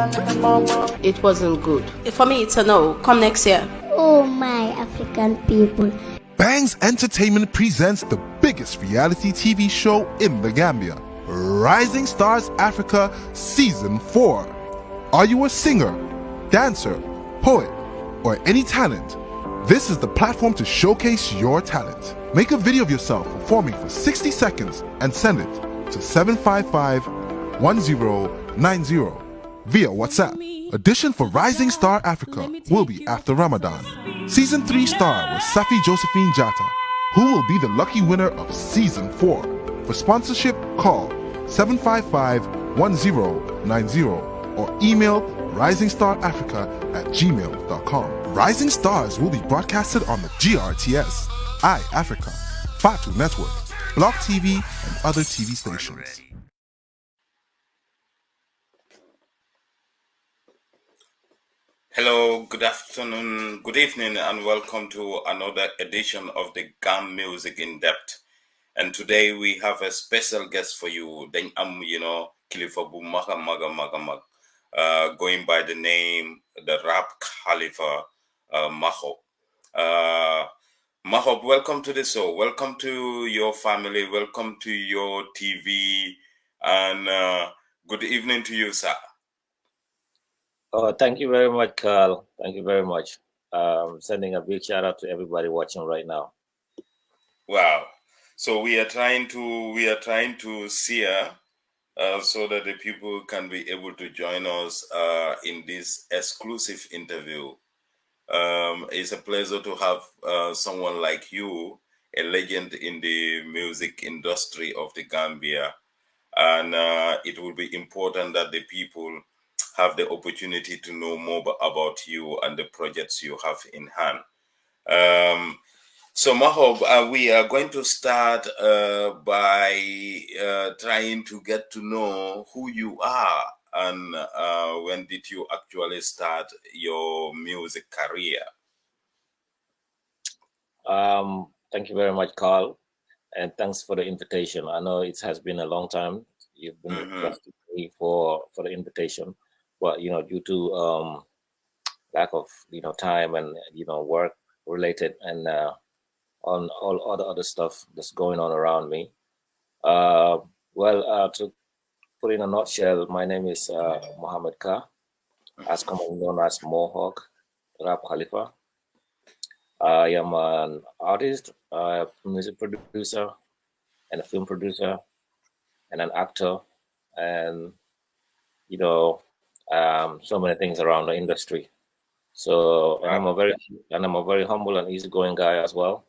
It wasn't good. For me, it's a no. Come next year. Oh my African people. Bangs Entertainment presents the biggest reality TV show in the Gambia, Rising Stars Africa Season 4. Are you a singer, dancer, poet, or any talent? This is the platform to showcase your talent. Make a video of yourself performing for 60 seconds and send it to 755-1090 via WhatsApp. Audition for Rising Star Africa will be after Ramadan. Season 3 star was Safi Josephine Jata, who will be the lucky winner of Season 4. For sponsorship, call 755-1090 or email risingstarafrica@gmail.com. Rising Stars will be broadcasted on the GRTS, iAfrica, Fatu Network, Block TV, and other TV stations. Hello, good afternoon, good evening, and welcome to another edition of the GAM Music in Depth. And today we have a special guest for you. Then Khalifa going by the name the rap Khalifa Mahob. Mahob, welcome to the show. Welcome to your family. Welcome to your TV, and good evening to you, sir. Oh, thank you very much, Carl. Thank you very much. Sending a big shout out to everybody watching right now. Wow. So we are trying to steer so that the people can be able to join us in this exclusive interview. It's a pleasure to have someone like you, a legend in the music industry of the Gambia. And it will be important that the people have the opportunity to know more about you and the projects you have in hand. So Mahob, we are going to start by trying to get to know who you are and when did you actually start your music career? Thank you very much, Carl, and thanks for the invitation. I know it has been a long time. You've been requesting me for the invitation, but due to lack of time and work related and on all the other stuff that's going on around me. To put in a nutshell, my name is Mohammed Ka, as commonly known as Mohawk, Rap Khalifa. I am an artist, a music producer, and a film producer, and an actor, and so many things around the industry. So, and I'm a very humble and easygoing guy as well.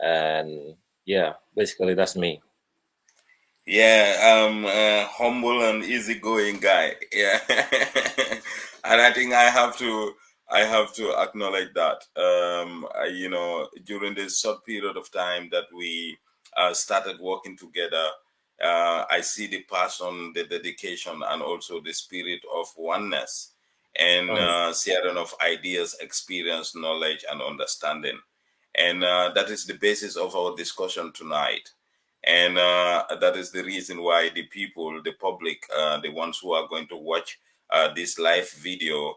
And yeah, basically that's me. Yeah, humble and easygoing guy. Yeah, and I think I have to acknowledge that. During this short period of time that we started working together, I see the passion, the dedication, and also the spirit of oneness and sharing of ideas, experience, knowledge, and understanding. And that is the basis of our discussion tonight. And that is the reason why the people, the public, the ones who are going to watch this live video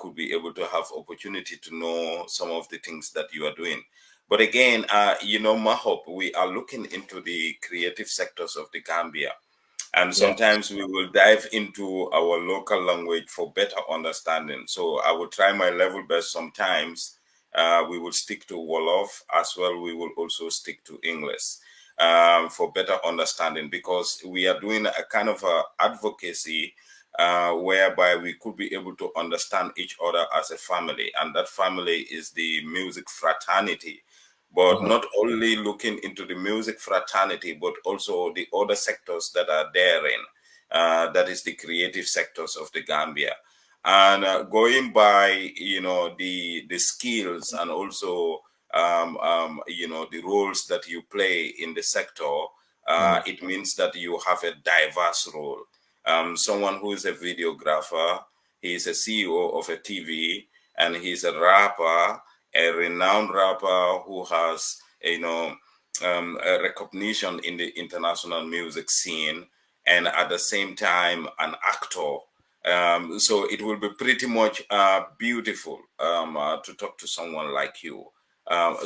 could be able to have opportunity to know some of the things that you are doing. But again, Mahop, we are looking into the creative sectors of the Gambia. And sometimes we will dive into our local language for better understanding. So I will try my level best sometimes. We will stick to Wolof as well. We will also stick to English for better understanding, because we are doing a kind of advocacy whereby we could be able to understand each other as a family. And that family is the music fraternity. But not only looking into the music fraternity, but also the other sectors that are therein. That is the creative sectors of the Gambia. And going by, the skills and also, the roles that you play in the sector, it means that you have a diverse role. Someone who is a videographer, he is a CEO of a TV, and he's a rapper, a renowned rapper who has, a recognition in the international music scene, and at the same time, an actor So it will be pretty much beautiful to talk to someone like you.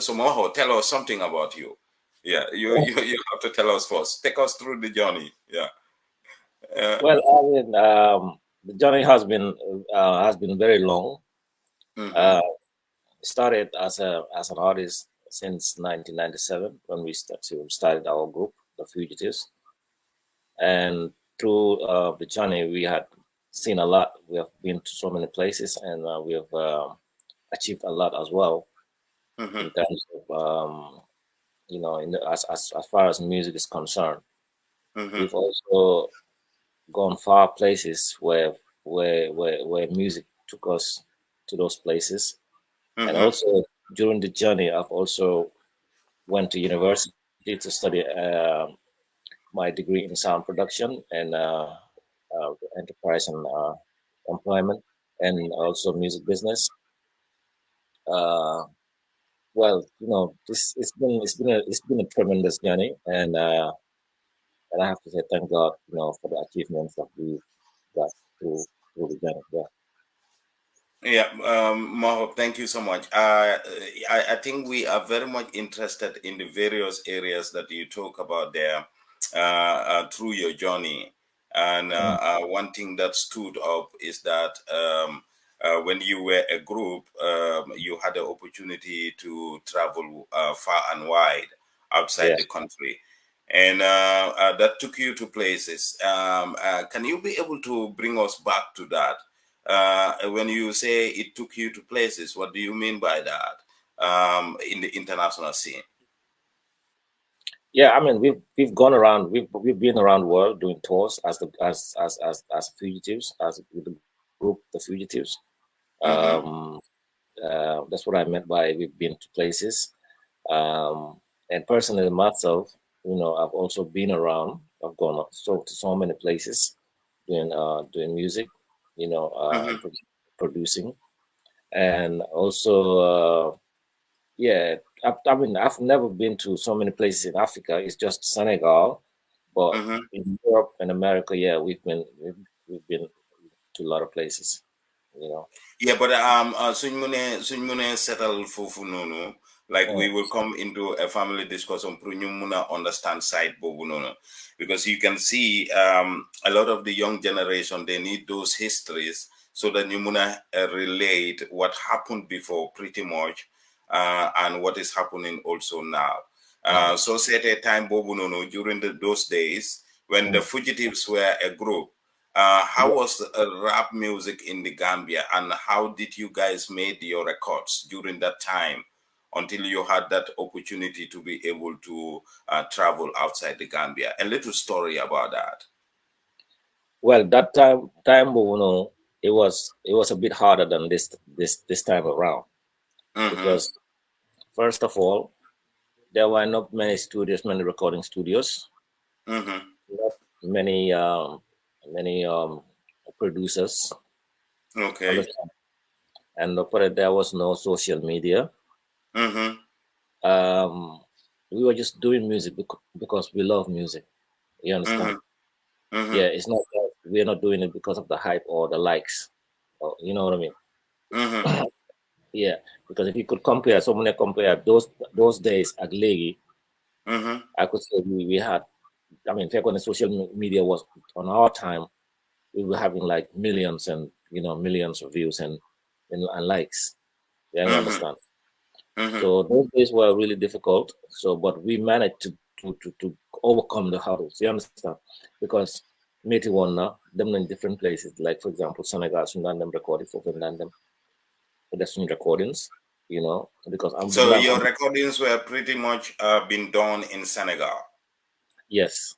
So Moho, tell us something about you. Yeah, you have to tell us first. Take us through the journey. Yeah. Well, I mean, the journey has been very long. Mm-hmm. Uh, Started as an artist since 1997 when started our group, the Fugitives, and through the journey we had seen a lot. We have been to so many places, and we have achieved a lot as well Mm-hmm. in terms of as far as music is concerned. Mm-hmm. We've also gone far places where music took us to those places, and Mm-hmm. also during the journey I've also went to university to study my degree in sound production and enterprise and employment, and also music business. uh, well, this it's been a tremendous journey, and I have to say thank God, for the achievements that we got through the journey. Yeah. Yeah, Mohab, thank you so much. I think we are very much interested in the various areas that you talk about there through your journey. And one thing that stood up is that when you were a group, you had the opportunity to travel far and wide outside the Yes. country. And that took you to places. Can you be able to bring us back to that? When you say it took you to places, what do you mean by that in the international scene? Yeah, I mean we've gone around, we've been around the world doing tours as the as fugitives, as with the group the fugitives. Mm-hmm. Um, that's what I meant by we've been to places. And personally myself, I've also been around. I've gone to so many places doing music, Mm-hmm. and producing, and also yeah. I mean, I've never been to so many places in Africa. It's just Senegal, but Mm-hmm. in Europe and America, yeah, we've been to a lot of places. You know. Yeah, but suñ mënee settle foofu noonu, like we Mm, will come into a family discussion pour ñu mëna understand side boobu noonu, because you can see a lot of the young generation, they need those histories so that you mëna relate what happened before pretty much and what is happening also now. mm, So set a time boobu noonu during those days when the mm. fugitives were a group. How Yeah. was rap music in the Gambia, and how did you guys made your records during that time until you had that opportunity to be able to travel outside the Gambia? A little story about that. Well, that time, it was a bit harder than this time around, Mm-hmm. because first of all, there were not many recording studios, Mm-hmm. not many producers on the Okay. time, and there was no social media. Mm-hmm. Um, we were just doing music because we love music. You understand? Mm-hmm. Mm-hmm. Yeah, it's not that we're not doing it because of the hype or the likes. You know what I mean? Mm-hmm. Yeah, because if you could compare, someone compare those days at Legi, Mm-hmm. I could say we had. I mean, when the social media was on our time, we were having like millions and millions of views and likes. Yeah, you Mm-hmm. understand. Mm-hmm. So those days were really difficult. So, but we managed to overcome the hurdles. You understand? Because Meti won now, them in different places. Like for example, Senegal, Sudan, them recorded for Finland, them that's in recordings. Because So your recordings were pretty much been done in Senegal, yes,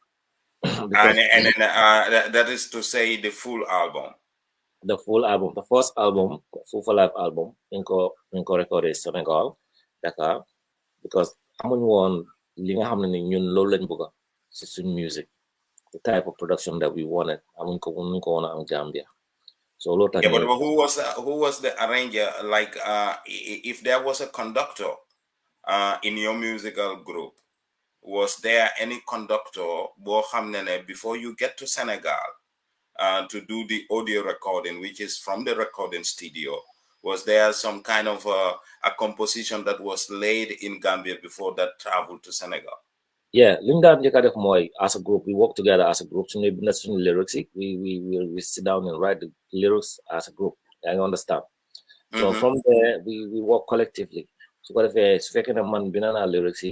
and because then that is to say the full album. the full album, the first album, full for life album, inko recorded Senegal, Dakar, because amuñ woon li nga xam ne ni ñun loolu lañ bëgga si suñ music, the type of production that we wanted, amuñ ko woon a am Gambia. So loolu tax Yeah, but ñu who was the arranger? Like, if there was a conductor in your musical group, was there any conductor before you get to Senegal? to do the audio recording, which is from the recording studio? Was there some kind of a composition that was laid in Gambia before that traveled to Senegal? Yeah, Linda and Jekadef Moy, as a group, we work together as a group. So maybe not lyrics. We sit down and write the lyrics as a group. I understand. So from there, we work collectively. So what if it's faking a man binana lyrics,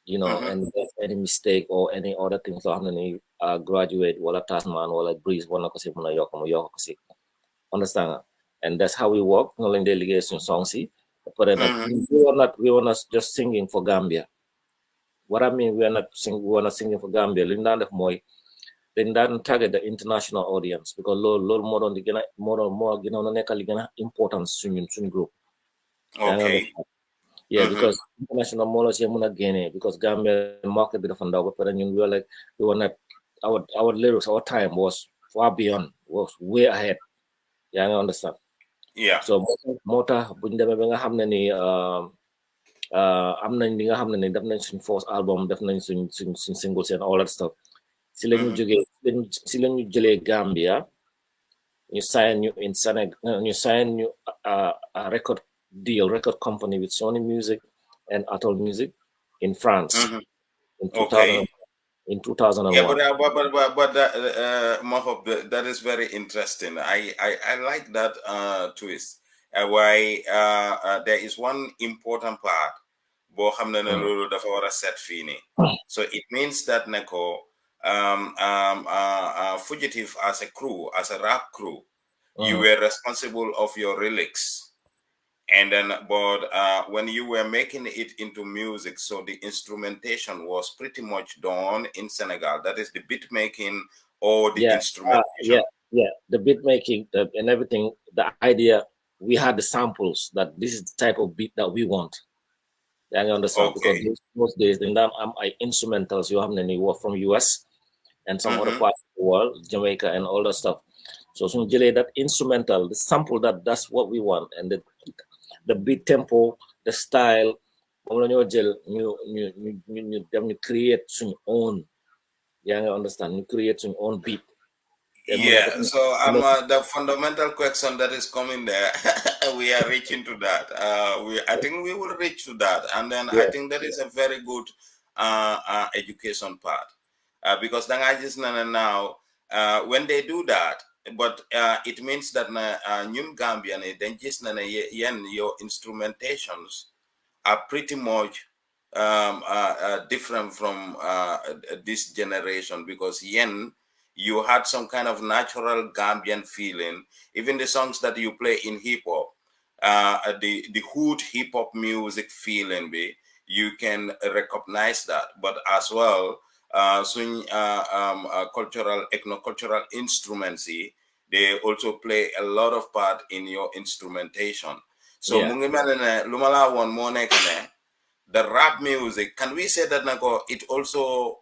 you know, and if any mistake or any other things so how graduate wala tasman wala breeze wana kasi muna yoko kasi. Understand? And that's how we work. No lang delegation songs. But we were not just singing for Gambia. What I mean, we are not singing for Gambia. Linda def moy then that target the international audience because low more on the more na nekal gina importance suñ group. Okay. Yeah, because international models here muna gain because Gambia market bit of ndaw but we were like we were not our lyrics, our time was far beyond, was way ahead. Yeah, I understand. Yeah. So mota buñ demé ba nga xamné ni am nañ li nga xam ne def nañ suñ first album def nañ suñ singles and all that stuff si lañu jógee si lañu jëlee Gambia ñu sign ñu in Senegal ñu sign ñu a record company with Sony Music and Atoll Music in France in 2000 in 2001. Yeah, but that is very interesting. I like that twist. Why there is one important part. Set fini. So it means that Neko Fugitive as a crew, as a rap crew, you were responsible of your lyrics. And then, but when you were making it into music, so the instrumentation was pretty much done in Senegal. That is the beat making or the instrumentation. The beat making and everything. The idea, we had the samples that this is the type of beat that we want. I understand because most days, then I instrumentals you have any work from US and some other parts of the world, Jamaica and all that stuff. So that instrumental, the sample that's what we want, and the beat tempo, the style, you create your own. Yeah, I understand. You create your own beat. Yeah, so the fundamental question that is coming there, we are reaching to that. I think we will reach to that, and then I think that is a very good education part because now when they do that, but it means that new Gambian then just your instrumentations are pretty much different from this generation because you had some kind of natural Gambian feeling. Even the songs that you play in hip hop, the hood hip hop music feeling, you can recognize that. But as well, cultural, ethnocultural instruments, they also play a lot of part in your instrumentation. So, lumala one more the rap music, can we say that it also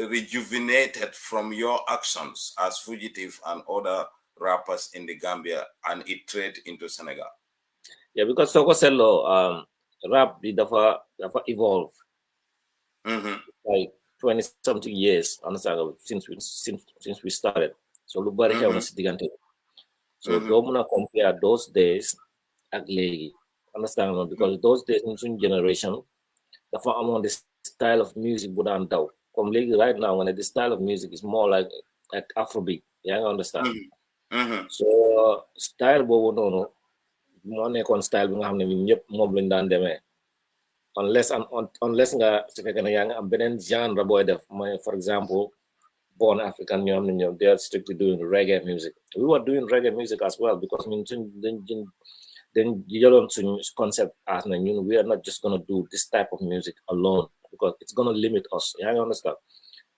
rejuvenated from your actions as Fugitive and other rappers in the Gambia and it trade into Senegal? Yeah, because Soko Sello, rap did evolve. Like 20 something years, understand, since we started. So Lubari so don't compare those days at legi. Understand? Because those days in generation, the among the style of music would down. Come right now, when the style of music is more like Afrobeat. Yeah, I understand. So style bobo no more style bi nga xam ne ñun ñëpp moom lañ daan demee unless nga su fekkee ne yaa ngi am beneen genre booy def mooy for example born African ñoo xam ne ñoom they are strictly doing reggae music. We were doing reggae music as well because ñun suñ dañ jëloon suñ concept as na ñun we are not just gonna do this type of music alone because it's gonna limit us. Yaa ngi understand?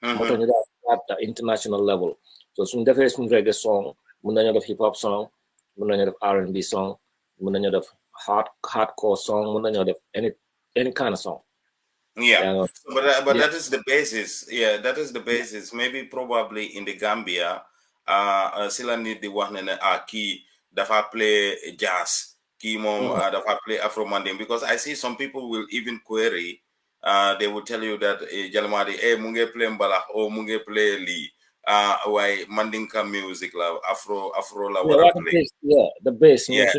moo tax ñu daal at the international level. So suñ defee suñ reggae song mun nañoo def hip hop song mun nañoo def R&B song mun nañoo def hardcore song mun nañoo def any kind of song. Yeah, but that is the basis. Yeah, that is the basis. Maybe probably in the Gambia, sila ni di wax ne key dafa play jazz, key mom dafa play Afro Manding because I see some people will even query. They will tell you that Jalmadi, mu nge play mbalax or mu nge play li. why Mandinka music la Afro la Yeah, wara what the play. base, yeah, the base, Yeah,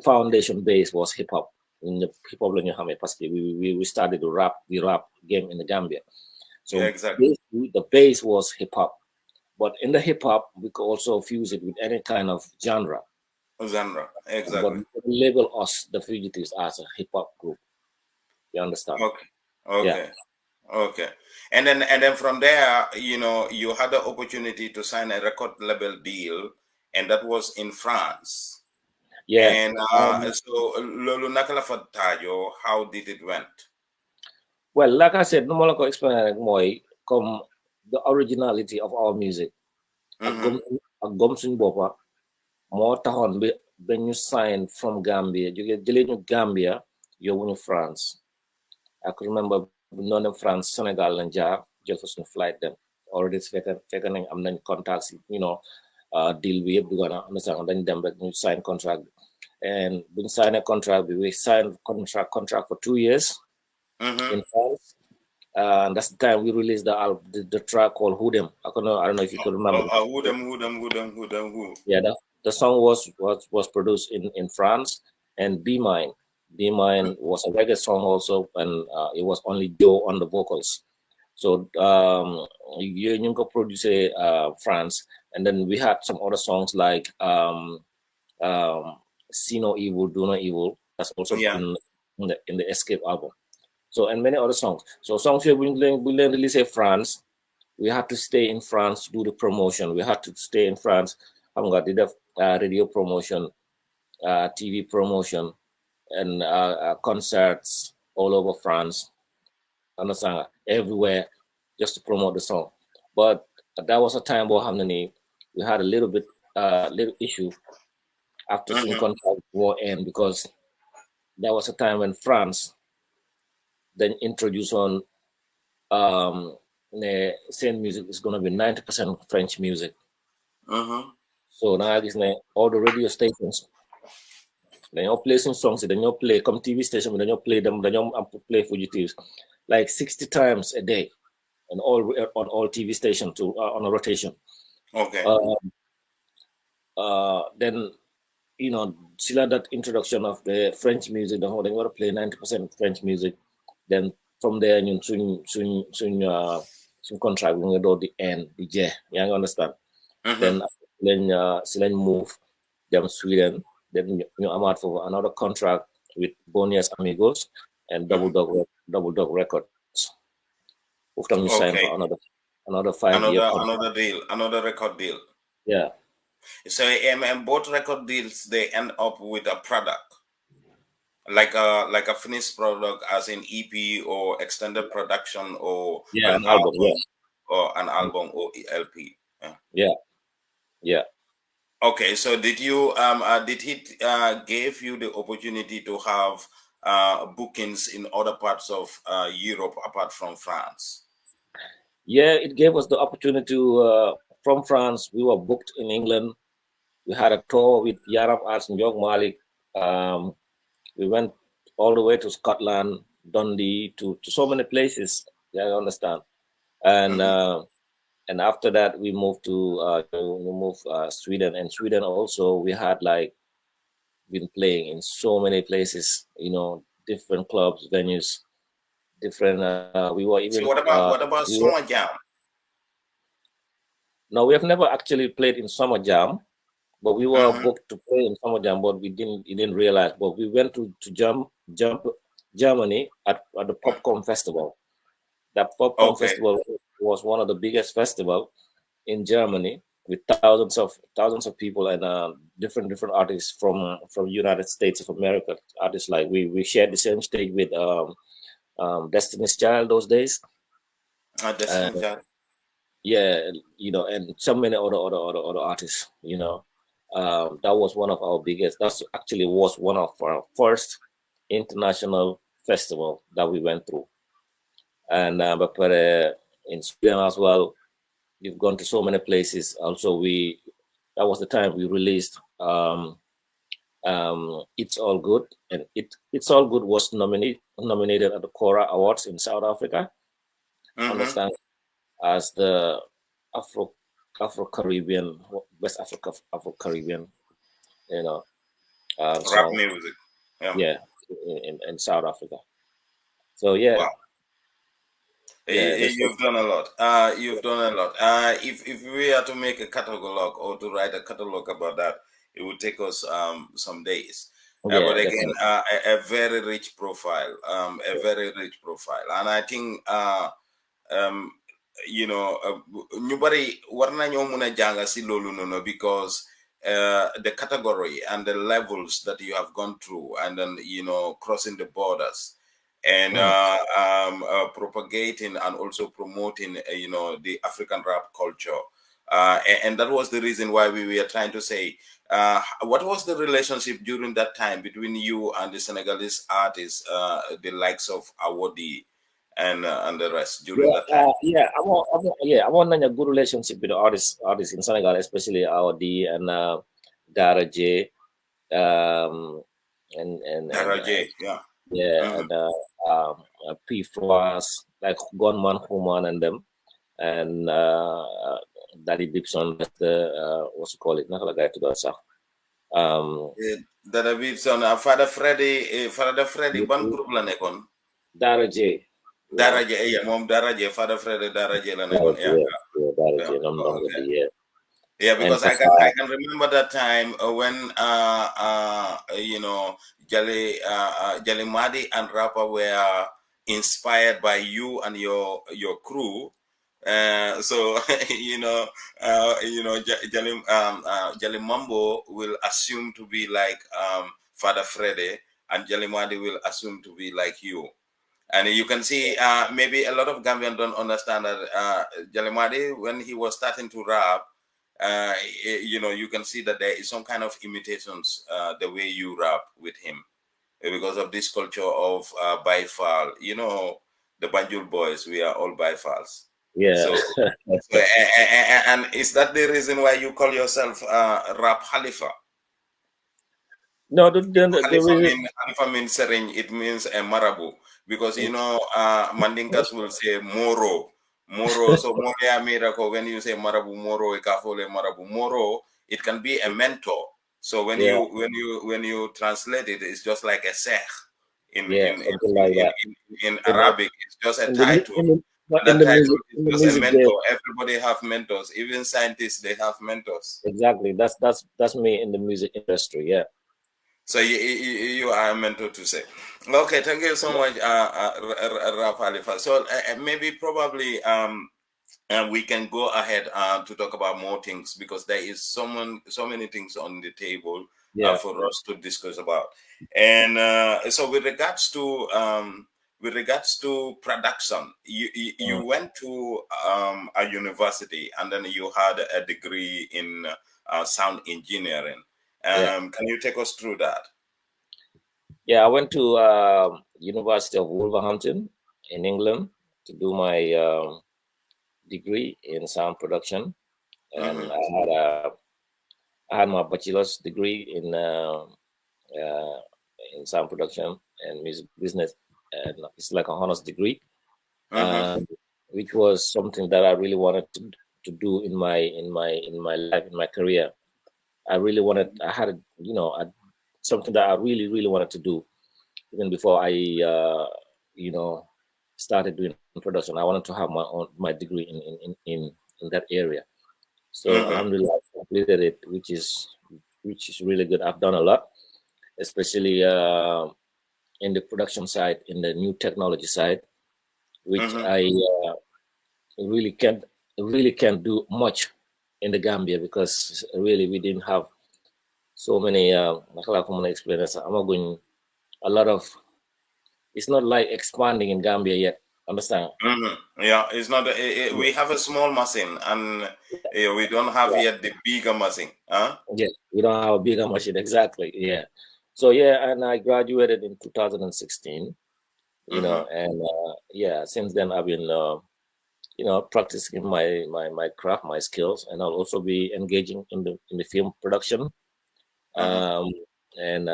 foundation base was hip hop. In the hip hop, we started to rap, game in the Gambia. yeah, So exactly. basically, the base was hip hop, but in the hip hop, we could also fuse it with any kind of genre. Genre, But exactly. we could label us, the Fugitives, as a hip hop group. You understand? Okay, Yeah. okay, okay. And then from there, you had the opportunity to sign a record label deal, and that was in France. Yeah. And so Lolo Nakala Tayo, how did it went? Well, like I said, no more like explain more come the originality of our music. A Mm-hmm. gum suñ boppa moo taxoon ba ñu sign from Gambia jëlee ñu Gambia yóbbu ñu France. I could remember bu ñoo dem France Sénégal lañ jaar jël fa suñu flight dem already fekk nañ am nañ contacts deal bi yëpp dugg na understand dañ dem rek ñu sign contract bi and buñ sign a contract bi we signed contract for 2 years Mm-hmm. in France. And that's the time we released the track called Who Them. I don't know if you could remember. Who? Yeah, the song was produced in France, and Be Mine. Be Mine was a reggae song also, and it was only Joe on the vocals. So you could produce France, and then we had some other songs like See No Evil, Do No Evil. That's also Yeah. in the Escape album. So and many other songs. So songs here we release in France. We had to stay in France to do the promotion. We had to stay in France. I'm gonna do the radio promotion, TV promotion, and concerts all over France. Understand? Everywhere, just to promote the song. But that was a time where we had a little issue after some Mm-hmm. contract war end because that was a time when France then introduced on the same music is going to be 90% French music. Mm-hmm. So now I guess all the radio stations, they all play some songs, they all play come TV station, they all play them, they all play fugitives like 60 times a day and on all TV stations too on a rotation. Okay. Then still that introduction of the French music, the whole they want to play 90% French music. Then from there, you soon contract we do the end, the J. You understand? Mm-hmm. Then move them Sweden. Then I'm out for another contract with Bonias Amigos and Double Dog Records. Both time you sign Okay. for another 5 year contract. Another record deal. Yeah. So and both record deals they end up with a product. Like a finished product as in EP or extended production or Yeah, an an album. album or an album or LP. Yeah. Yeah. Okay, so did he gave you the opportunity to have bookings in other parts of Europe apart from France? Yeah, it gave us the opportunity to from France. We were booked in England. We had a tour with Yaram Arts and Jog Malik. We went all the way to Scotland, Dundee, to so many places. Yeah, I understand. And after that, we moved to Sweden. And Sweden also, we had like been playing in so many places. Different clubs, venues, different. We were even. So what about Summer Jam? No, we have never actually played in Summer Jam, but we were Mm-hmm. booked to play in Summer Jam, but we didn't realize. But we went to Germany at the Popcorn Festival. That Popcorn Okay. Festival was one of the biggest festival in Germany with thousands of people and different artists from United States of America. Artists like we shared the same stage with Destiny's Child those days. Destiny Child. Yeah, and so many other artists. That was one of our biggest. That's actually was one of our first international festival that we went through. And but in Sweden as well, we've gone to so many places. Also, that was the time we released It's All Good, and It's All Good was nominated at the Cora Awards in South Africa. Mm-hmm. Understand, as the Afro-Caribbean, West Africa, Afro-Caribbean, you know, Rap song. music. Yeah, in South Africa. So yeah, Wow. yeah, You've done a lot. You've done a lot. If we are to make a catalog or to write a catalog about that, it would take us some days. yeah, But again, definitely. a very rich profile. A very rich profile, and I think um, you know, ñu bari war nañoo mun a jàng si loolu noonu because the category and the levels that you have gone through, and then crossing the borders and propagating and also promoting the African rap culture, and that was the reason why we were trying to say what was the relationship during that time between you and the Senegalese artists, the likes of Awodi and the rest during that time. I'm on a good relationship with the artists in Senegal, especially Audi and Dara J, and Daraje, yeah. yeah, Mm-hmm. and P Froas, like Gunman Human and them, and Daddy Gibson, what's it called it? Not like I to say. Dara Wilson, Father Freddy, ban group la nekkoon. Dara J. Daraje, yeah, mom Daraje, Father Freddy Daraje la Dara nekkoon, J, yeah. Dara Yeah. J, Oh, okay. yeah. Yeah, And because I can remember that time when Jali Madi and Rapper were inspired by you and your crew. So Jali Mambo will assume to be like Father Freddy, and Jali Madi will assume to be like you. And you can see maybe a lot of Gambians don't understand that Jalimadi, when he was starting to rap, you can see that there is some kind of imitations the way you rap with him because of this culture of bifal. The Banjul boys, we are all bifals. yeah. And is that the reason why you call yourself Rap Khalifa? No, the reason, Khalifa means Sereng, it means a marabu. Because Mandinkas will say Moro. Moro. So Moria Miracle, when you say marabu Moro, Ekafole marabu Moro, it can be a mentor. So when yeah, you translate it, it's just like a sheikh yeah, something like that. in In the Arabic. It's just a in the mu- title. And in that the title music is in the just a music game. mentor. Everybody have mentors. Even scientists, they have mentors. Exactly. That's me in the music industry. Yeah. So you are meant to say. Okay, thank you so much, Raf Halifa. So maybe probably we can go ahead to talk about more things because there is so many things on the table Yeah. for us to discuss about. And so with regards to production, you went to a university and then you had a degree in sound engineering. Yeah. Can you take us through that? Yeah. I went to University of Wolverhampton in England to do my degree in sound production, and Mm-hmm. I had my bachelor's degree in sound production and music business, and it's like a honors degree, Mm-hmm. which was something that I really wanted to do in my life, in my career. I had something that I really wanted to do even before I started doing production. I wanted to have my degree in that area. So Mm-hmm. Alhamdulillah, I completed it, which is really good. I've done a lot, especially in the production side, in the new technology side, which Mm-hmm. I really can't do much in the Gambia because really we didn't have so many. Nakala ko muna explain this. I'm not going a lot of. It's not like expanding in Gambia yet. Understand? Mm-hmm. Yeah, it's not. We have a small machine, and we don't have Yeah, yet the bigger machine. Huh? yeah. We don't have a bigger machine exactly. Yeah. So yeah, and I graduated in 2016. Mm-hmm. And yeah, since then I've been practicing my craft, my skills, and I'll also be engaging in the film production. Mm-hmm. Um, and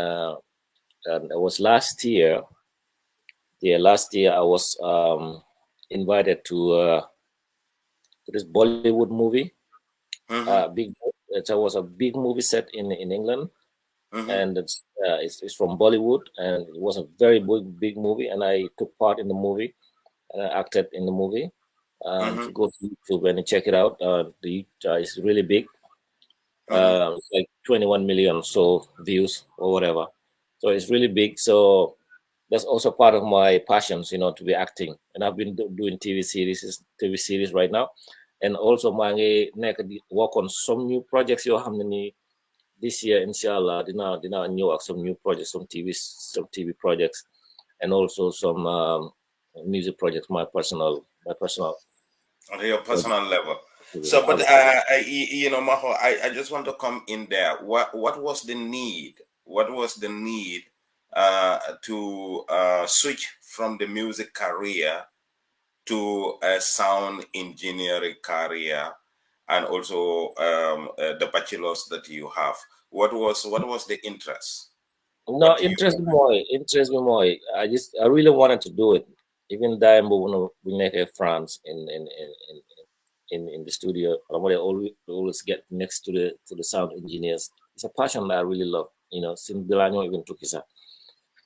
it was last year. Yeah, last year I was invited this Bollywood movie. Big. It was a big movie set in England, and it's from Bollywood, and it was a very big movie, and I took part in the movie, and I acted in the movie. If you go to YouTube and check it out, it's really big. Like 21 million views or whatever. So it's really big. So that's also part of my passions, to be acting. And I've been doing TV series right now. And also work on some new projects. This year, inshallah, dina new some new projects, some TV projects, and also some music projects. My personal. On your personal level. So, but Maho, I just want to come in there. What was the need? What was the need to switch from the music career to a sound engineering career, and also the bachelor's that you have? What was the interest? No, interest me more. I really wanted to do it. Even then, when we met in France in the studio, I always get next to the sound engineers. It's a passion that I really love. Since Delano even took it.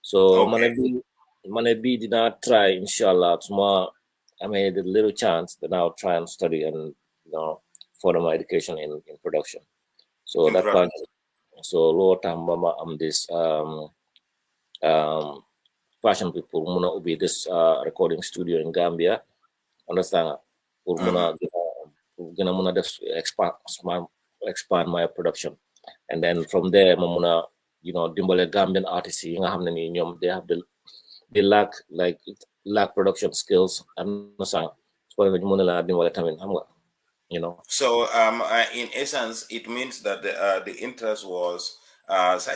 So Manabi did not try. Inshallah, tomorrow I made a little chance. Then I'll try and study and further my education in production. So that part. So Lord Tambama, I'm this passion people muna ubi this recording studio in Gambia. Understand? Muna gonna muna expand my production, and then from there muna dimbale Gambian artists yi nga xamne ni ñom they lack production skills. Understand? So muna la dimbale tamen xam nga. So in essence, it means that the interest was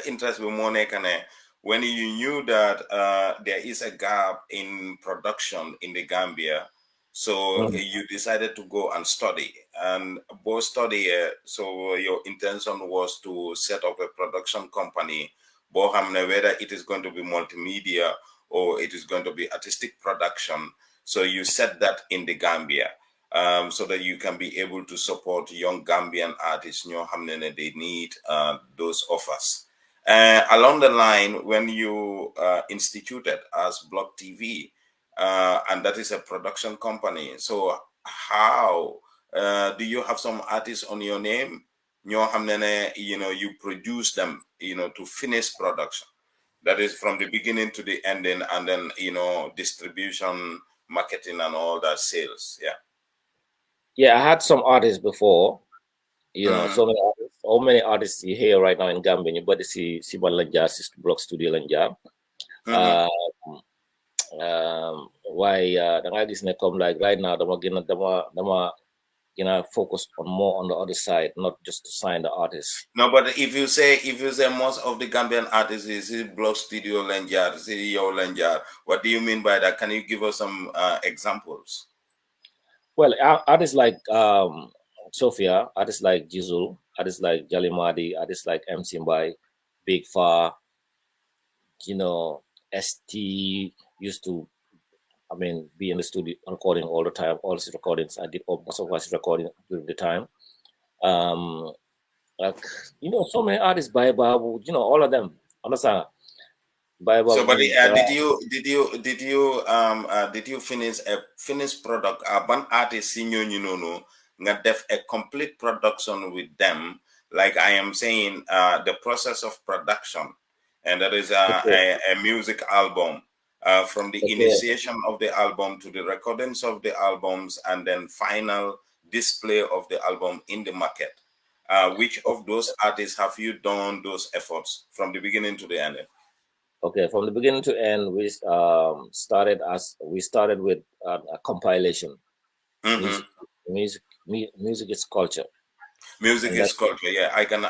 interest with Monekane when you knew that there is a gap in production in the Gambia. So you decided to go and study, and both study. So your intention was to set up a production company, whether it is going to be multimedia or it is going to be artistic production. So you set that in the Gambia. So that you can be able to support young Gambian artists, they need those offers. Along the line, when you instituted as Block TV, and that is a production company, so how do you have some artists on your name? You produce them, to finish production. That is from the beginning to the ending, and then distribution, marketing, and all that sales. Yeah. Yeah, I had some artists before, so many artists, how many artists you hear right now in Gambia, but see Lanjar, Sister Block Studio Lanjar. Why the artists come like right now, focus on more on the other side, not just to sign the artists. No, but if you say most of the Gambian artists is Block Studio Lanjar, CEO Lanjar, what do you mean by that? Can you give us some examples? Well, artists like Sophia, artists like Jizul, artists like Jalimadi, artists like MC Mbai, Big Far, ST used to, be in the studio recording all the time. All his recordings, I did most of his recording during the time. So many artists by Babu, all of them. Understand? So, but did you finish a finished product? One artist, nga def a complete production with them. Like I am saying, the process of production, and that is a music album. From the initiation of the album to the recordings of the albums, and then final display of the album in the market. Which of those artists have you done those efforts from the beginning to the end? Okay, from the beginning to end, we started with a compilation. Music is culture. Music is culture. Yeah, I can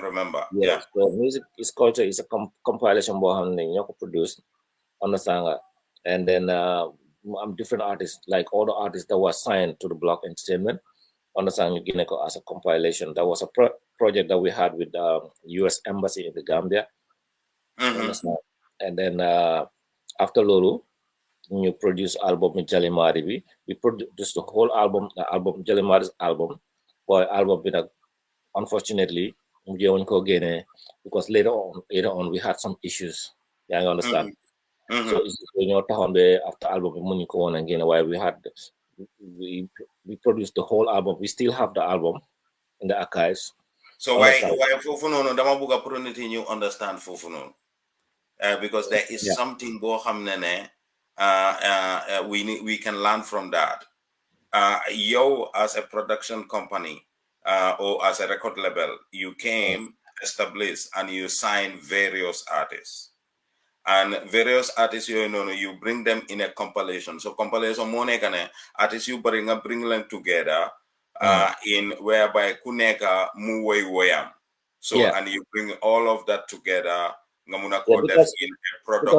remember. Yeah. So music is culture is a compilation produced on the sanga, and then different artists, like all the artists that were signed to the Block Entertainment, on the sanga as a compilation. That was a project that we had with U.S. Embassy in the Gambia. And then after Lulu, ñu produce album Jalimari bi. We produced the whole album, the album Jalimari's album. Boy, album bi nag unfortunately mu jéewoon koo génnee because later on we had some issues. Yeah, I understand. So issues yi ñoo taxoon ba after album bi mënuñu ko woon a génne waaye we produced the whole album. We still have the album in the archives. So why foofu noonu dama bëgg pour nit yi ñu understand foofu noonu because there is something boo xam ne we can learn from that. You as a production company or as a record label, you came established and you signed various artists. And various artists, you bring them in a compilation. So compilation money artists you bring them together in whereby kuneka muway woyam. So and you bring all of that together. Ngamuna ko def in a product.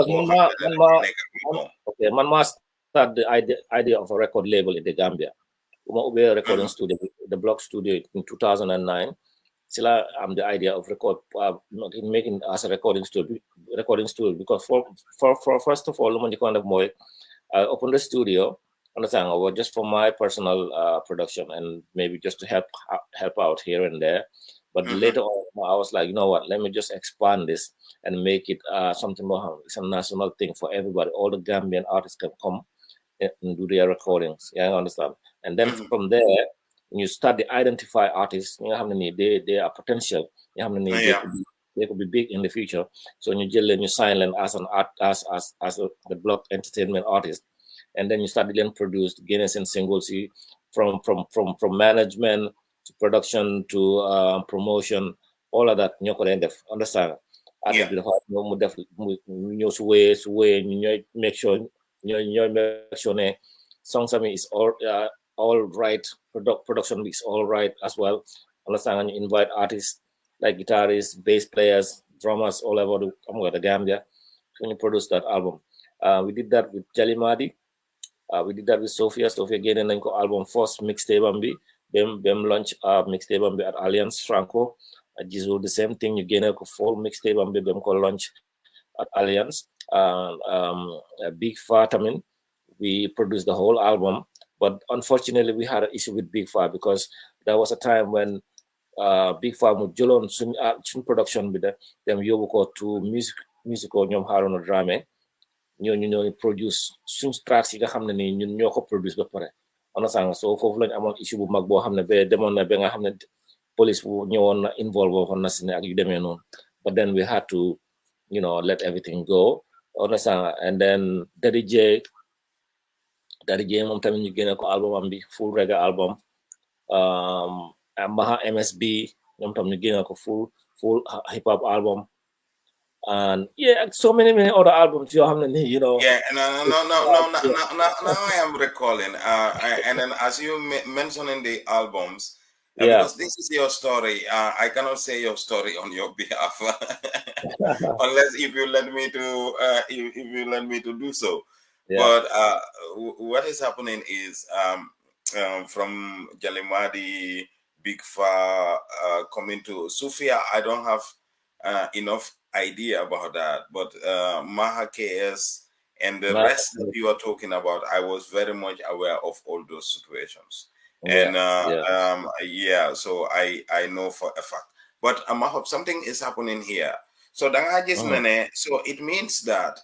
Okay, man must start the idea of a record label in the Gambia. We a recording studio, the Block Studio in 2009. Still, the idea of making as a recording studio because for first of all, I opened the studio, understand, just for my personal production and maybe just to help out here and there. But later on, I was like, you know what? Let me just expand this and make it something more. It's a national thing for everybody. All the Gambian artists can come and do their recordings. Yeah, I understand. And then from there, when you start to identify artists, you know how many they are potential. You know how many they could be big in the future. So when you sign them as an art as the Block entertainment artist, and then you start to produce Guinness and singles from management to production to promotion, all of that. You understand? Artist make sure make sure songs is all right, production is all right as well. Understand? And you invite artists like guitarists, bass players, drummers all over the Gambia when you produce that album. We did that with Jalimadi. We did that with Sophia again, and then album first mixtape Bambi. Them launch mixtape Bambi at Alliance Franco. Jizu the same thing. You gain a full mixtape Bambi. Them launch at Alliance. Big Fat. I mean, we produced the whole album, but unfortunately we had an issue with Big Fat because there was a time when Big Fat would jolon soon production with them yóbbu to musical ñoom Haruna Dramé ñoo produce suñ tracks yi nga xam ne ni ñun ñoo ko produce ba pare understand so foofu lañ amoon issue bu mag boo xam ne ba demoon na ba nga xam ne police bu ñëwoon na involve waxoon na si ne ak yu demee noonu but then we had to let everything go understand and then Daddy J moom tamit ñu génne ko album am bi full reggae album Maha MSB ñoom tam ñu génne ko full hip hop album and so many other albums yoo xam ne ni no I am recalling and then as you mentioning the albums because this is your story I cannot say your story on your behalf unless if you let me to do so. But what is happening is from Jalimadi, Big Fa coming to Sofia, I don't have enough idea about that. But Maha KS and the rest that you are talking about, I was very much aware of all those situations. And so I know for a fact. But Maha, something is happening here. So so it means that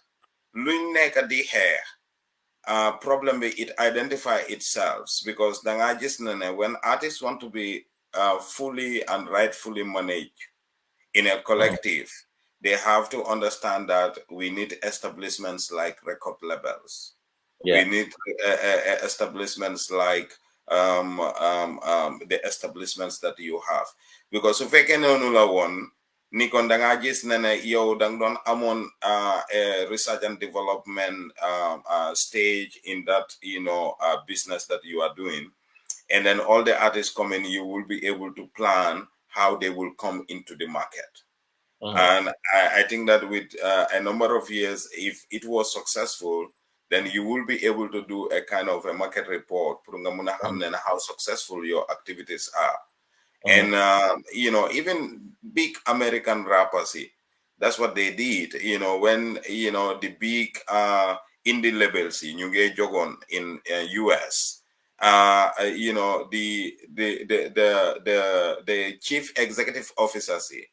problem it identify itself because when artists want to be fully and rightfully managed in a collective, they have to understand that we need establishments like record labels. We need establishments like the establishments that you have, because if I can one Nikon danga gis nene yow dang don amon research and development stage in that business that you are doing, and then all the artists come in, you will be able to plan how they will come into the market. And I think that with a number of years, if it was successful, then you will be able to do a kind of a market report how successful your activities are. And even big American rappers, that's what they did. When the big indie labels ñu ngi jogoon in US. You know, the chief executive officers here,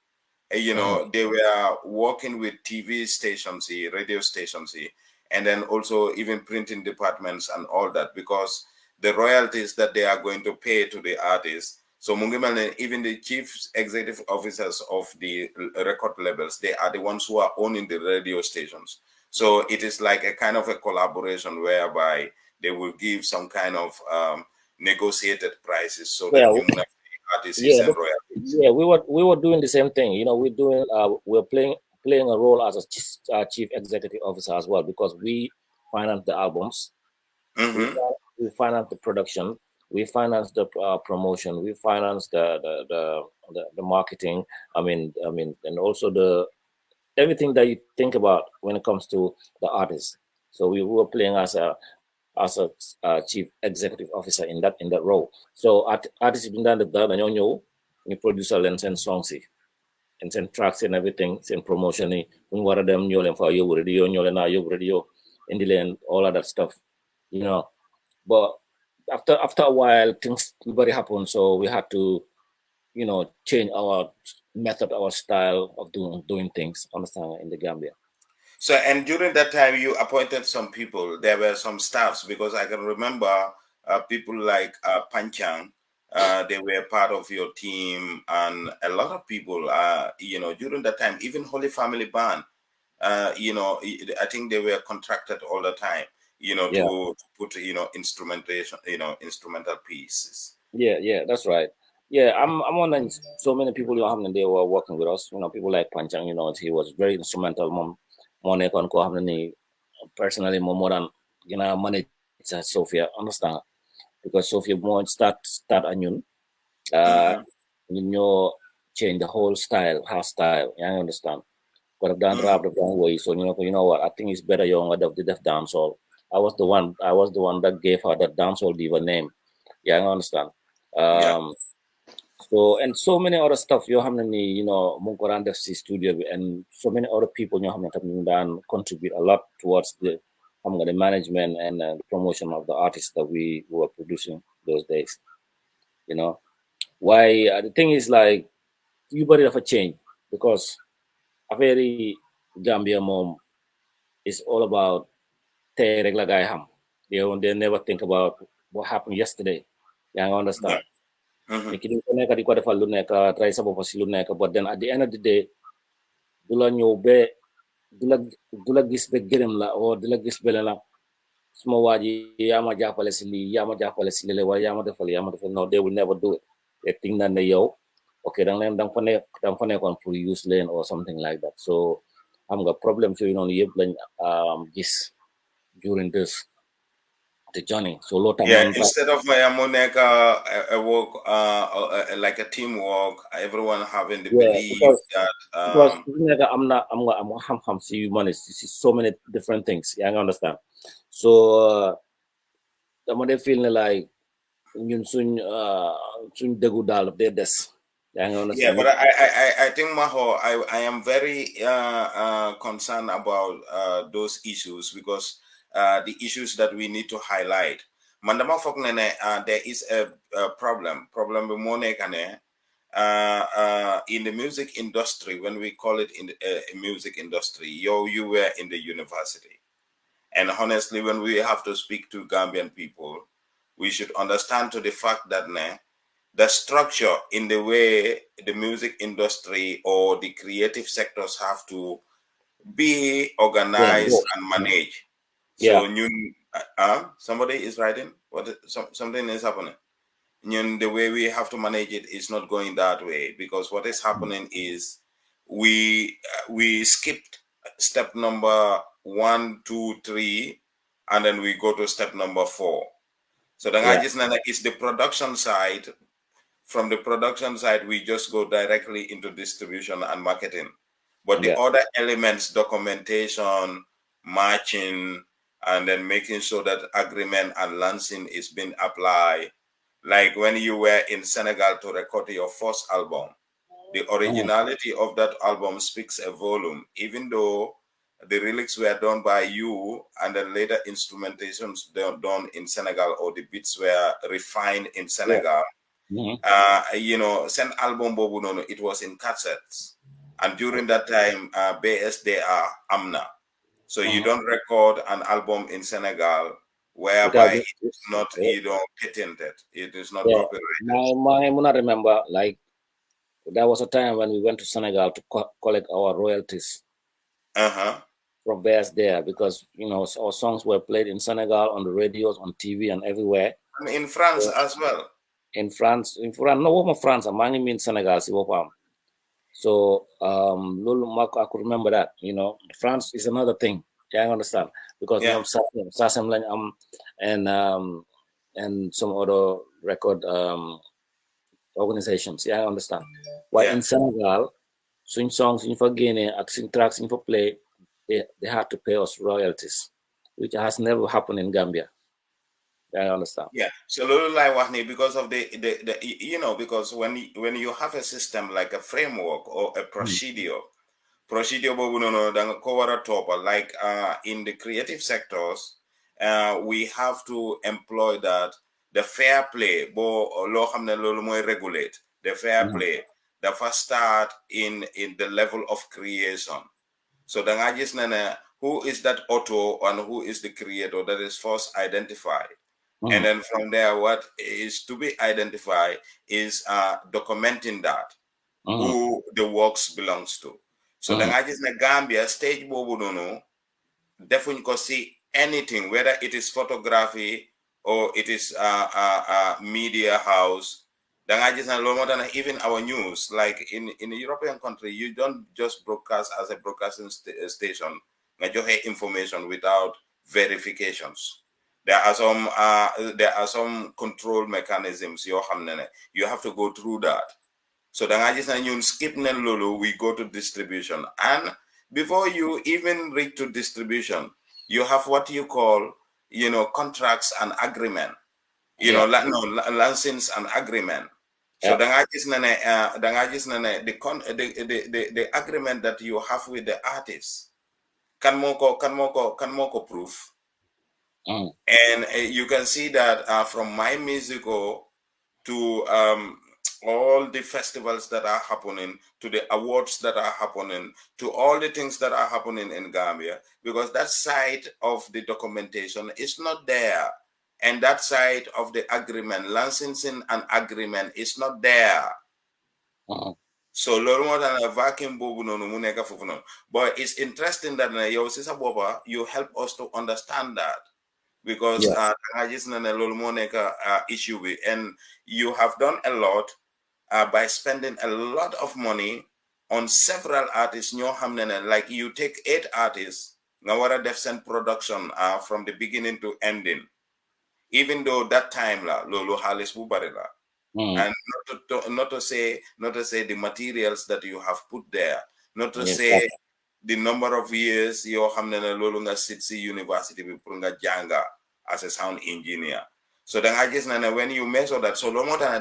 you know, they were working with TV stations here, radio stations here, and then also even printing departments and all that, because the royalties that they are going to pay to the artists. So Mungimane, even the chief executive officers of the record labels, they are the ones who are owning the radio stations. So it is like a kind of a collaboration whereby they will give some kind of negotiated prices so that Yeah, you artists yeah, and royalties. yeah. We were doing the same thing. You know, we're playing a role as a chief executive officer as well, because we finance the albums, we Mm-hmm. fi- we finance the production, we finance the promotion, we finance the marketing. I mean, and also the everything that you think about when it comes to the artist. So we were playing as a chief executive officer in that role. So artists been done the done and you producer and send songs and send tracks and everything, send promotion when what them you for you radio you radio in the land, all of that stuff, you know. But after a while things very happen, so we had to, change our method, our style of doing things, understand, in the Gambia. So, and during that time, you appointed some people. There were some staffs, because I can remember people like Panchang. They were part of your team, and a lot of people. You know, during that time, even Holy Family Band. You know, I think they were contracted all the time. You know, Yeah. to put instrumentation, instrumental pieces. Yeah, that's right. Yeah, I'm wondering, so many people you have they were working with us. People like Panchang. He was very instrumental. Mom, on ko personally more than manage Sophia. Understand? Because Sophia more start a new Mm-hmm. you know change the whole style, her style. Yeah, I understand. But I've done Mm-hmm. rap the wrong way. So you know what? I think it's better younger of the deaf dancehall. I was the one that gave her that dancehall diva name. Yeah, I understand. Yeah. Um, so and so many other stuff you have Munkoran FC studio, and so many other people you have done contribute a lot towards the management and the promotion of the artists that we were producing those days. You know why the thing is like you body of a change, because a very Gambia mom is all about tay rek la guy ham. They never think about what happened yesterday. Yeah, I Yeah. understand. Mm-hmm. Ni kini ko nekk di ko defal lu nekk try sa bopp si lu nekk, but then at the end of the day du la ñëw be du la gis be gërëm la, or du la gis be la suma waa ji yaa ma jàppale si lii, yaa ma jàppale si lii, wala yaa ma defal no, they will never do it. They think that ne yow okay danga fa nekkoon pour use leen or something like that. So xam nga problème yooyu noonu yëpp lañ gis during the journey. So loolu tax Yeah, man instead of Moneka, a work like a teamwork, everyone having the yeah, belief that because I'm xam-xam si humanist si so many different things, yaa nga understand. So dama dee feel ne like ñun suñ déggu daal daf dee des, yaa nga yeah, understand. but I think Maho, I am very concerned about those issues, because the issues that we need to highlight. Mandama Foknene, there is a problem with Monekane in the music industry. When we call it in the music industry, you were in the university, and honestly, when we have to speak to Gambian people, we should understand to the fact that the structure in the way the music industry or the creative sectors have to be Yeah, organized and managed. yeah, So somebody is writing. Something is happening. The way we have to manage it is not going that way, because what is happening is we skipped step number 1, 2, 3, and then we go to step number 4. So the yeah, just is the production side. From the production side, we just go directly into distribution and marketing. But the yeah, other elements, documentation, matching, and then making sure that agreement and lancing is being applied. Like when you were in Senegal to record your first album, the mhm, originality of that album speaks a volume, even though the lyrics were done by you, and then later instrumentations done in Senegal, or the beats were refined in Senegal. You know, send album bobu nono, it was in cassettes, and during that time, BSDR Amna. So you don't record an album in Senegal whereby it is not, you don't patented, it is not copyrighted. My Muna remember, like, there was a time when we went to Senegal to collect our royalties from bears there, because you know our songs were played in Senegal on the radios, on TV, and everywhere. And in France as well. In France, no, France, I'm in Senegal, so I could remember that. You know, France is another thing. Yeah, I understand, because and some other record organizations. Yeah, I understand. While in Senegal, swing songs in for Guinea, swing tracks in for play, they had to pay us royalties, which has never happened in Gambia. Yeah, I understand. Yeah. So like Wahni, because of the you know, because when you have a system like a framework or a procedure bobu nono danga ko wara topa, like in the creative sectors, we have to employ that the fair play bo lo xamne lolu moy regulate the fair play the first start in the level of creation. So danga gis na who is that author and who is the creator, that is first identified. And then from there, what is to be identified is documenting that who the works belongs to. So the in the Gambia stage bobu no definitely can see anything, whether it is photography or it is media house. Even our news, like in a European country, you don't just broadcast as a broadcasting station. You have information without verifications. There are some control mechanisms. You have to go through that. So you skip lolo, we go to distribution, and before you even reach to distribution, you have what you call, you know, contracts and agreement. You know, license and agreement. So the agreement that you have with the artist can moko proof. And you can see that from my musical to all the festivals that are happening, to the awards that are happening, to all the things that are happening in Gambia, because that side of the documentation is not there. And that side of the agreement, licensing and agreement, is not there. So learn more than a vacuum bobu no muneka fufuno. But it's interesting that you help us to understand that, because issue with, and you have done a lot by spending a lot of money on several artists. Like you take 8 artists, Nawara Defcent production from the beginning to ending. Even though that time la lolo halis bubarela. And not to say the materials that you have put there, not to say the number of years you have lolo nga Sitsi University nga janga as a sound engineer. So then I just when you measure that, so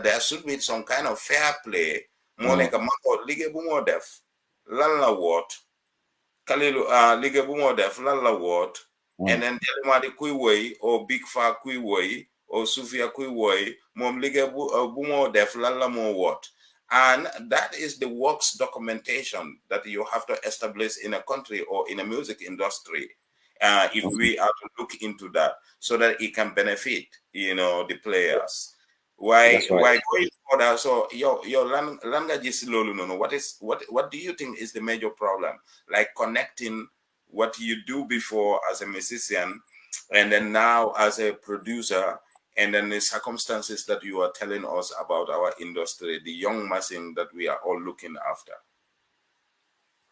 there should be some kind of fair play. Moneka mako lige bumo def lan la what kalilu lige bumo def lan la what, and then telemadi kui way or big fa kui way or Sufia kui way mom lige bumo def lan la mo what. And that is the works documentation that you have to establish in a country or in a music industry. If we are to look into that, so that it can benefit, you know, the players. Why going further? So your language is lolu no. What do you think is the major problem? Like connecting what you do before as a musician, and then now as a producer, and then the circumstances that you are telling us about our industry, the young machine that we are all looking after.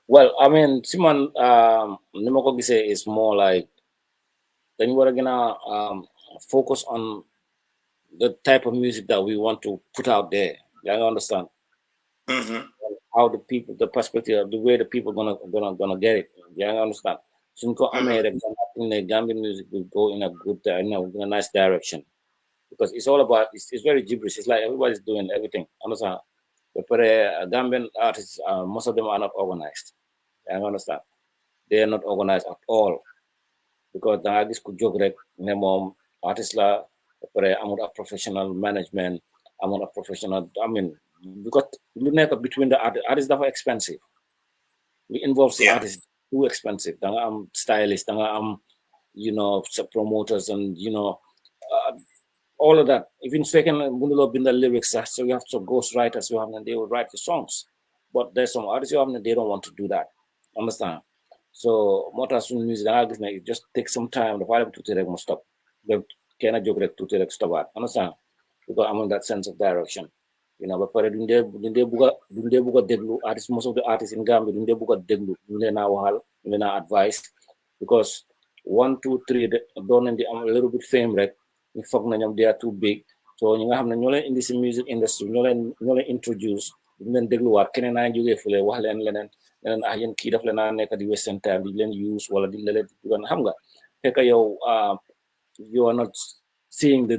Well, I mean, Simon, Nimoko Gise is more like, then we're gonna focus on the type of music that we want to put out there. You understand? How the people, the perspective, the way the people gonna get it. You understand? So in the Gambian music will go in a good, in a nice direction, because it's all about, it's very gibberish. It's like everybody's doing everything. Understand? But Gambian artists, most of them are not organized. I understand. they are not organized at all. Because the artist could joke rek ne mom artist la amul a professional management, amul a professional, I mean, because lu nekk between the artist dafa expensive. It involves the artist too expensive. Da nga am stylist, da nga am, you know, promoters and, you know, all of that. Even second Bundulo bin the lyrics, so you have some ghostwriters who have and they will write the songs. But there's some artists who have they don't want to do that. Understand? So motas music it just take some time. The vibe to take must stop. The can I joke to take stop. Understand? Because I'm in that sense of direction. You know, but for dunde buga deglu artists, most of the artists in Gambia dunde buga deglu dunde na wahal dunde na advice because 1, 2, 3 don't a little bit fame rek ñu fogg na ñom they are too big. So ñi nga xamne ñoo leen indi ci music industry ñoo leen introduce ñu leen deglu waat keneen na jógee fule wax leen leneen yéen kii daf leen nekk di western time di leen use wala di leen dugal xam nga fekk yow you are not seeing the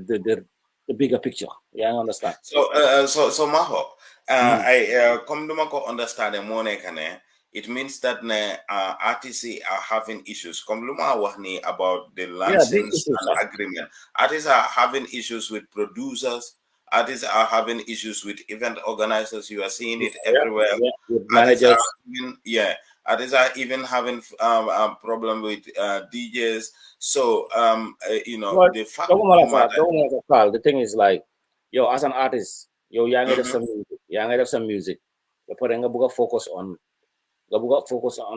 bigger picture. Yeah, I understand. So Maho, I come to understand it means that artists are having issues. Come about the license and agreement. Artists are having issues with producers. Artists are having issues with event organizers. You are seeing it everywhere. Managers. Artists are even having a problem with DJs. So you know, well, the fact the thing is like, yo, as an artist, yo, young have some music. But then you focus on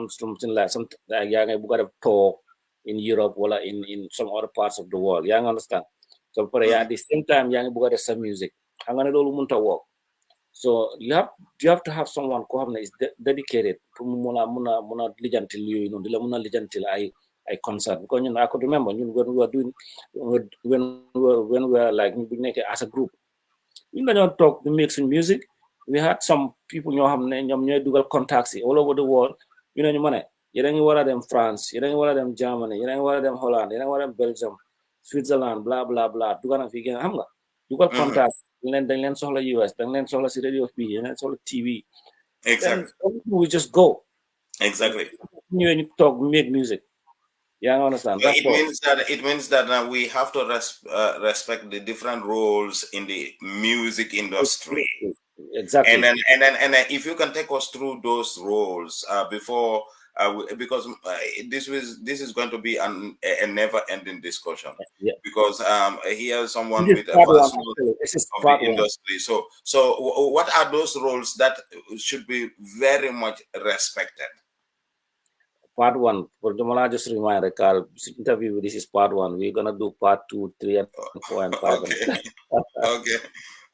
something like young talk in Europe or in some other parts of the world. You understand? So at the same time, young have some music. I'm gonna do work. So you have to have someone who is dedicated to muna lijantil you know muna lijantil I concert because I could remember when we were doing when we were like as a group we don't talk to make some music. We had some people dual contacts all over the world. You know money. You don't want them France, you don't want them Germany, you don't want them Holland, you don't want them Belgium, Switzerland, blah blah blah. Dual contacts. Then solar US, then solar radio P, and then solar TV. Exactly. Then we just go. Exactly. You talk, make music. Yeah, I understand. It means that we have to respect the different roles in the music industry. Exactly. And then if you can take us through those roles before. Because this is going to be a never-ending discussion. Yeah. Because here's someone with a vast knowledge of the industry. So what are those roles that should be very much respected? Part 1. For the just remind Carl, this interview. This is part 1. We're gonna do part 2, 3, and 4, and 5.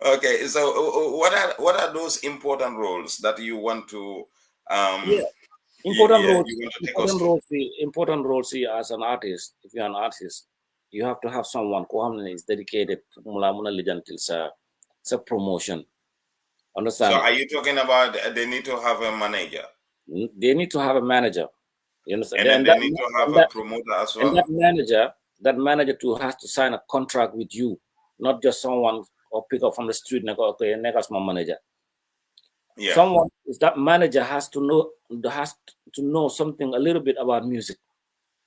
Okay. So what are those important roles that you want to? Important roles here as an artist. If you're an artist, you have to have someone who is dedicated to promotion. Understand? So are you talking about they need to have a manager? They need to have a manager. You understand? And then they need to have a promoter as well. And that manager too has to sign a contract with you, not just someone or pick up from the street and go, okay, next my manager. Yeah. Someone that manager has to know something a little bit about music.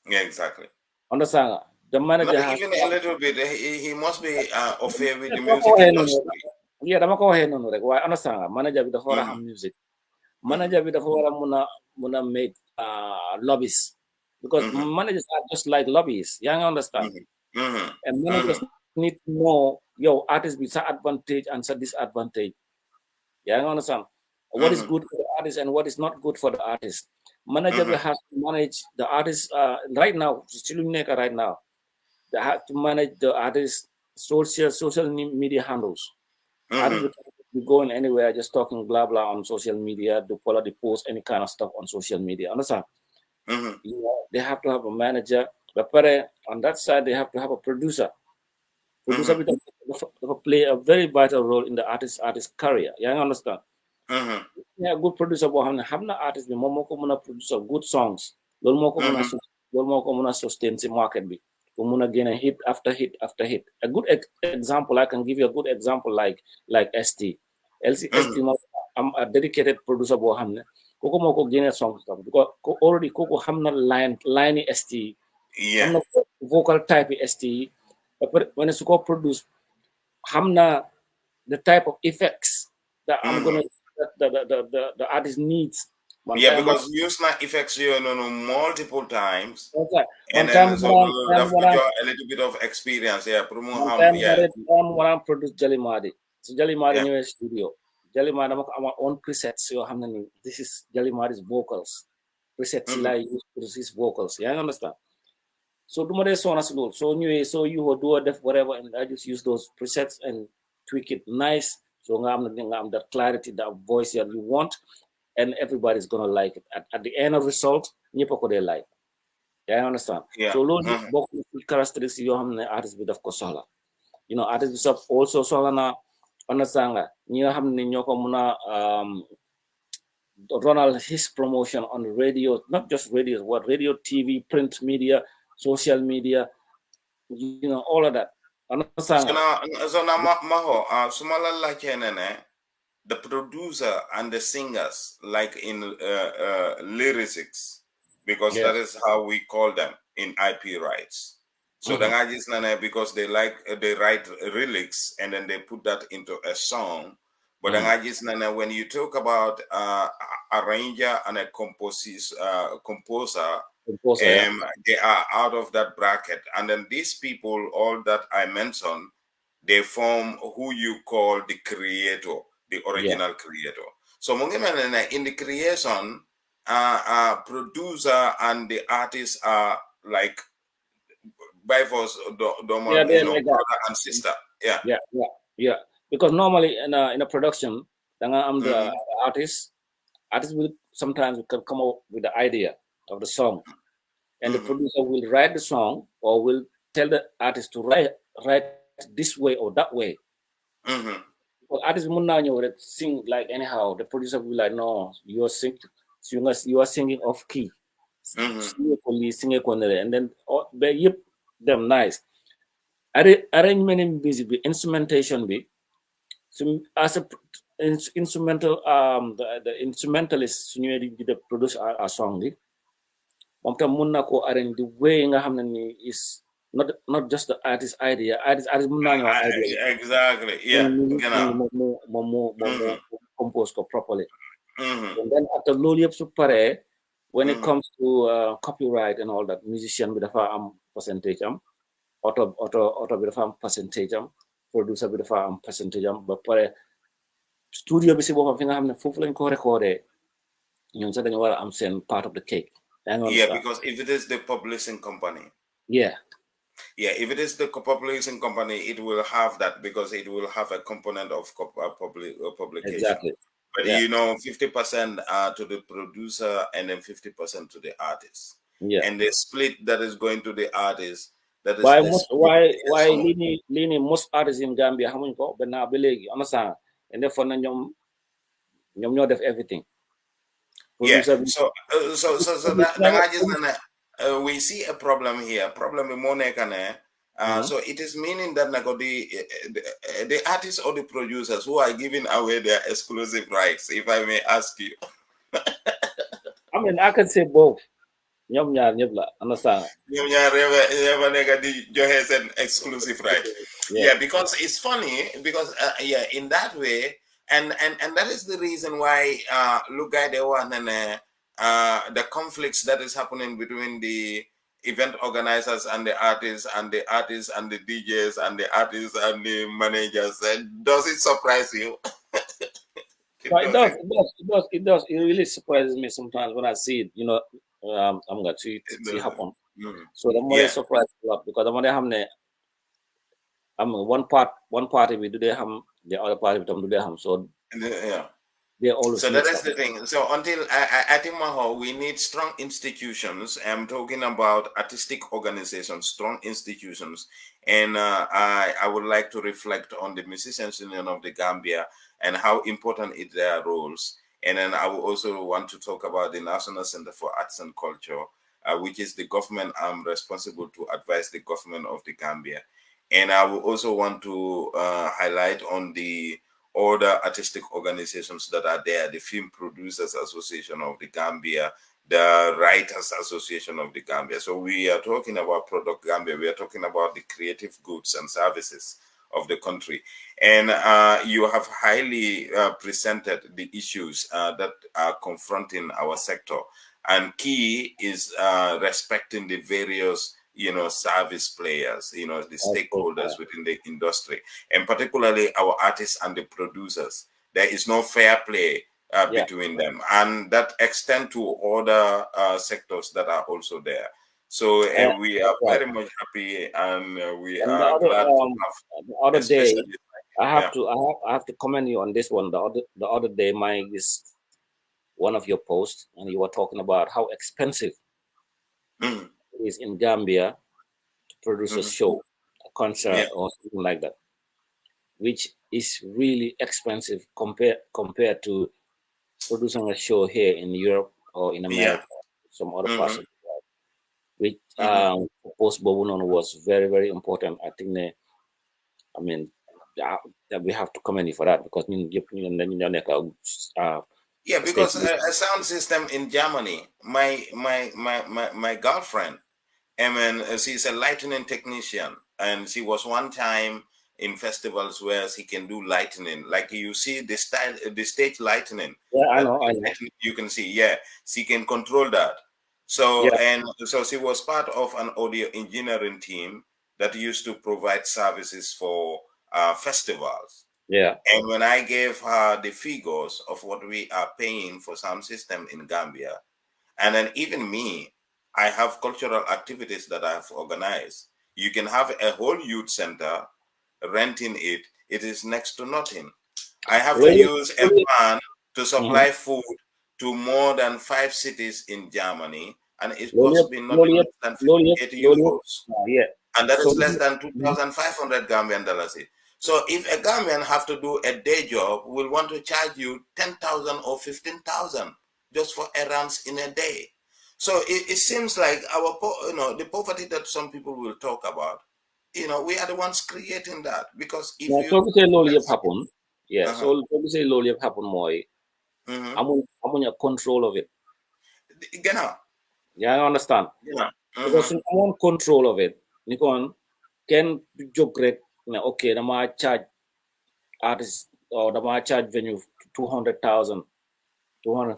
Yeah, exactly. Understand? The manager not has even a little bit. He must be affair with the music industry. Yeah, I'm going to why understand? Manager with the horror music. Manager with the horror muna make lobbies because managers are just like lobbyists. You understand? And managers need to know your artist with advantage and disadvantage. You understand? What is good for the artist and what is not good for the artist. Manager will have to manage the artist right now. Right now, they have to manage the artist social media handles. Artists will be going anywhere, just talking blah blah on social media, do follow the post, any kind of stuff on social media. Understand? You know, they have to have a manager. But on that side, they have to have a producer. Producer will play a very vital role in the artist career. You understand? Yeah, good producer have na artist be mo ko muna producer good songs. Lol mo ko muna sustain the market be. Ko muna gain hit after hit after hit. A good example, I can give you a good example like ST. ST I'm a dedicated producer koko mo ko gene song tam because already koko hamna line ST Yeah. hamna vocal type ST but when it's go produce hamna the type of effects that I'm gonna the artist needs. Yeah, because use my effects here multiple times. One And time then so that put you a little bit of experience. Yeah, one time when I produce Jalimadi. So Jalimadi yeah. new studio. Jalimadi I'm own presets. So how many this is Jalimadi's vocals. Presets like use produce his vocals. Yeah, I understand. So do my so anyway, so you will do it whatever, and I just use those presets and tweak it nice. So I'm the clarity, that voice that you want, and everybody's gonna like it. At the end of result, you they like. Yeah, I understand. Yeah. So those characteristics you have the artist bit of kosola. You know, artist bit also solana understand nga. You have nyoko muna Ronald his promotion on the radio, not just radio, what radio, TV, print media, social media, you know, all of that. So now Maho, sumala like the producer and the singers, like in lyrics, because that is how we call them in IP rights. So the guys because they write lyrics and then they put that into a song. But when you talk about arranger and a composer, they are out of that bracket. And then these people, all that I mentioned, they form who you call the creator, the original creator. So in the creation, producer and the artist are like by force, brother and sister. Yeah. Because normally in a production, I'm the artist. Artist will sometimes come up with the idea of the song, and the producer will write the song or will tell the artist to write this way or that way. Well, artist will not sing like anyhow. The producer will be like, no, you are singing off key. Sing and then they them nice. Arrangement in music, instrumentation be. So as a instrumental, the instrumentalist the produce a song bi. Munna ko arrange the way nga xamne is not just the artist idea. Artist munna ñoo idea. Exactly. Yeah. Compose ko properly. And then after lolu yep su paré, when it comes to copyright and all that, musician bi dafa am percentage am, auto bi dafa am percentage am, producer bi dafa am percentage am, ba paré studio bi si bopam fi nga xamne fofu lañ ko recordé ñun sax dañu wara am sen part of the cake. Yeah, because if it is the publishing company. Yeah, if it is the publishing company, it will have that because it will have a component of publication. Exactly. But 50% to the producer and then 50% to the artist. Yeah. And the split that is going to the artist. That is why Lini most artists in Gambia xamuñ ko ba na ba légui understand and therefore na ñom ñoo def everything. Yeah, so we see a problem here. Problem with so it is meaning that the artists or the producers who are giving away their exclusive rights, if I may ask you. I mean, I can say both. Ñom ñaar ñep la understand. Ñom ñaar never nega di joxe sen exclusive right. Yeah, because it's funny because in that way. And that is the reason why look at the conflicts that is happening between the event organizers and the artists and the DJs and the artists and the managers. Does it surprise you? It does. It really surprises me sometimes when I see it. You know, I'm going to see happen. So the more surprised a lot because one party we do they have the other party do they have so they always so that is the thing. So until I think we need strong institutions. I'm talking about artistic organizations, strong institutions, and I would like to reflect on the Musicians Union of the Gambia and how important is their roles. And then I will also want to talk about the National Center for Arts and Culture, which is the government arm responsible to advise the government of the Gambia. And I will also want to highlight on the all the artistic organizations that are there, the Film Producers Association of the Gambia, the Writers Association of the Gambia. So we are talking about Product Gambia. We are talking about the creative goods and services of the country. And you have highly presented the issues that are confronting our sector. And key is respecting the various, service players, the stakeholders within the industry, and particularly our artists and the producers. There is no fair play between them, and that extend to other sectors that are also there. So we are very much happy, and we And are glad to have. the other day, Like, I have to commend you on this one. The other day, is one of your posts, and you were talking about how expensive it is in Gambia to produce a show, a concert, or something like that, which is really expensive compared to producing a show here in Europe or in America, some other parts of the world. Which post Bobunon was very, very important. I think that we have to commend you for that, because because a sound system in Germany, my girlfriend, she's a lightning technician, and she was one time in festivals where she can do lightning, like you see the stage lightning. Yeah, I know. You can see, she can control that. So so she was part of an audio engineering team that used to provide services for festivals. Yeah. And when I gave her the figures of what we are paying for sound system in Gambia, and then even me, I have cultural activities that I have organized. You can have a whole youth center, renting it. It is next to nothing. I have to use a van to supply food to more than 5 cities in Germany, and it costs me nothing less than 58 euros. And that is less than 2,500 Gambian dollars. So if a Gambian have to do a day job, will want to charge you 10,000 or 15,000 just for errands in a day. So it seems like the poverty that some people will talk about, we are the ones creating that, because if you so say lolu yep happen, so say lolu yep happen moy amuñ a control of it. I understand. Because in own control of it, Nikon can joke rek okay, dama charge artist or dama charge venue 200,000 for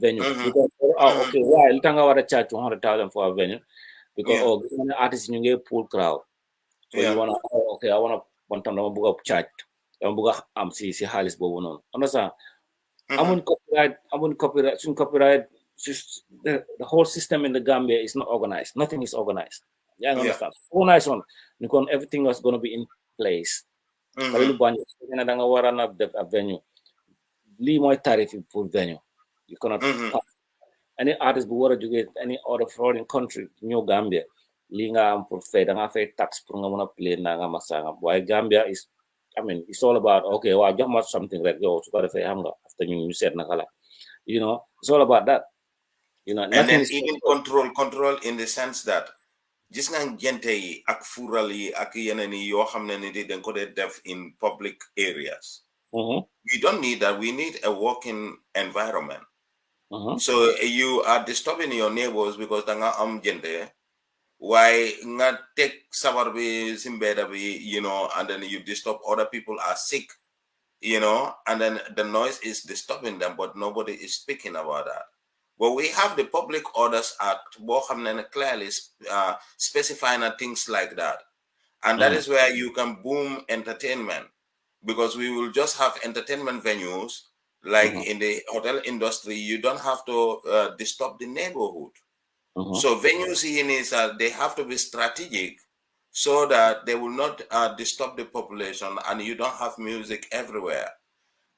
venue. Because okay, why Litanga wanna charge 200,000 for a venue? Because artists you get pool crowd. So you wanna I wanna one time book up charge. I'm book see Halis Bobonon. Understand? I'm on copyright. Just the whole system in the Gambia is not organized. Nothing is organized. I understand. Organized one. Nikon everything was gonna be in place. A venue. Lee my tariff for venue. You cannot any artist who want to get any other foreign country, New Gambia. Linga am for fed and I tax for a play naga masanga. Why Gambia is it's all about okay, well I just want something like yours got to say hunger after you said nakala. It's all about that. And then even control in the sense that gis nga gente yi ak fural yi ak yeneen yi yoo xam ne ni dañ ko def in public areas. We don't need that. We need a working environment. So you are disturbing your neighbors because da nga am gente. Why nga take sabar bi simbeda bi, and then you disturb other people are sick, and then the noise is disturbing them, but nobody is speaking about that. But we have the Public Orders Act, clearly specifying things like that. And that is where you can boom entertainment, because we will just have entertainment venues, like in the hotel industry, you don't have to disturb the neighborhood. So venues they have to be strategic so that they will not disturb the population and you don't have music everywhere.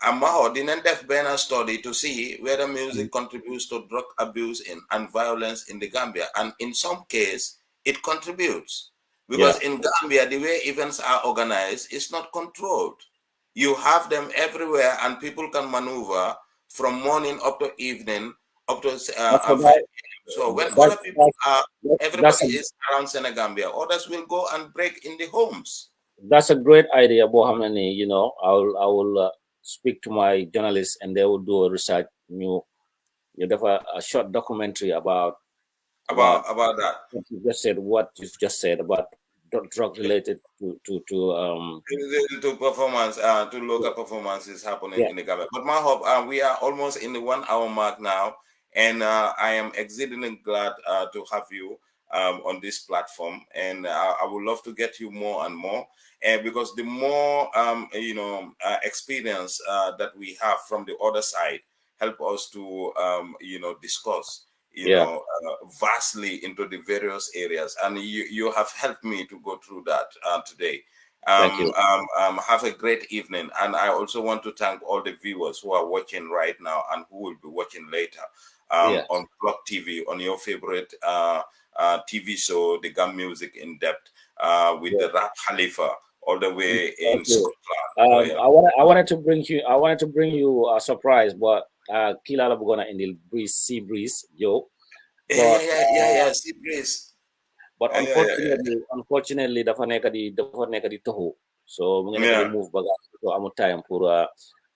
Amaho didn't have been a study to see whether music contributes to drug abuse and violence in the Gambia. And in some case, it contributes. Because in Gambia, the way events are organized is not controlled. You have them everywhere and people can maneuver from morning up to evening, up to 5 p.m. So when other people everybody is around Senegambia, others will go and break in the homes. That's a great idea, Bohamani. You know, I will speak to my journalists and they will do a research. You have a short documentary about that. what you just said. What you've just said about drug related To performance, to local performances happening yeah, in the Gambia. But my hope, we are almost in the 1 hour mark now, and I am exceedingly glad to have you on this platform, and I would love to get you more and more, and because the more experience that we have from the other side help us to discuss yeah. vastly into the various areas, and you have helped me to go through that today. Thank you. Have a great evening. And I also want to thank all the viewers who are watching right now and who will be watching later Yeah. on Block TV, on your favorite TV show, The Gum Music in Depth, with Yeah. the rap Khalifa, all the way in Thank you. Scotland. I wanted to bring you. I wanted to bring you a surprise, but Kilala Bugona in the sea breeze, yo. But Yeah. See, please. but Yeah. unfortunately, dafa nekk di toxu. So we're gonna Yeah. move back. So I'm time for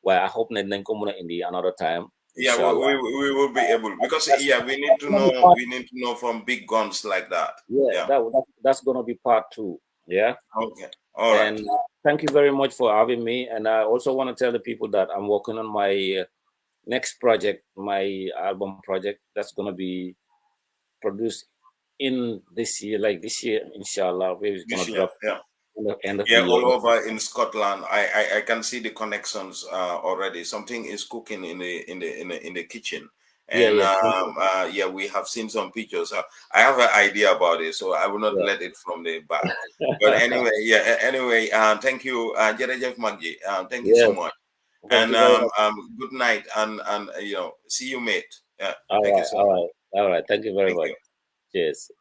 well, I hope that then come in the another time. Yeah, Inshallah. we will be able, because we need to Gonna be know, part- from big guns like that. yeah, Yeah. that's gonna be part 2. Yeah. Okay. All right. And thank you very much for having me. And I also want to tell the people that I'm working on my next project, my album project, that's gonna be produced in this year, like this year, inshallah. We're This gonna year. drop Yeah. in the end of the Yeah, year. all over in Scotland. I can see the connections already. Something is cooking in the kitchen, Yeah, and yeah, we have seen some pictures. I have an idea about it, so I will not let it from the back. But anyway, Anyway, thank you, Jerejef Magji. Thank you so yeah. much, Thank and you very much. good night, and see you, mate. Yeah, All thank you right, so all much. right, all right. Thank you very Thank much. you. Cheers.